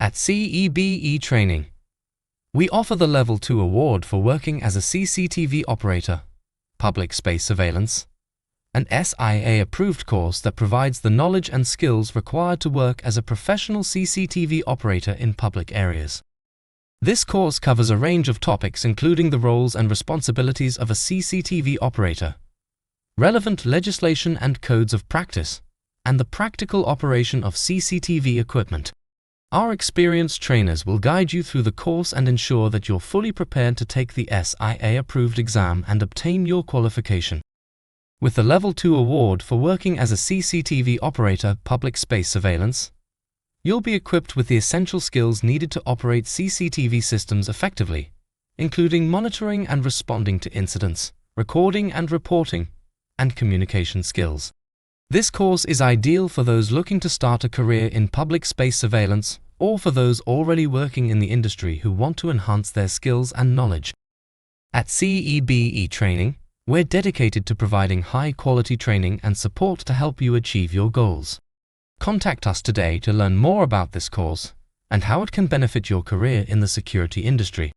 At CEBE Training, we offer the Level 2 award for working as a CCTV operator, public space surveillance, an SIA-approved course that provides the knowledge and skills required to work as a professional CCTV operator in public areas. This course covers a range of topics including the roles and responsibilities of a CCTV operator, relevant legislation and codes of practice, and the practical operation of CCTV equipment. Our experienced trainers will guide you through the course and ensure that you're fully prepared to take the SIA-approved exam and obtain your qualification. With the Level 2 award for working as a CCTV operator public space surveillance, you'll be equipped with the essential skills needed to operate CCTV systems effectively, including monitoring and responding to incidents, recording and reporting, and communication skills. This course is ideal for those looking to start a career in public space surveillance or for those already working in the industry who want to enhance their skills and knowledge. At CEBE Training, we're dedicated to providing high-quality training and support to help you achieve your goals. Contact us today to learn more about this course and how it can benefit your career in the security industry.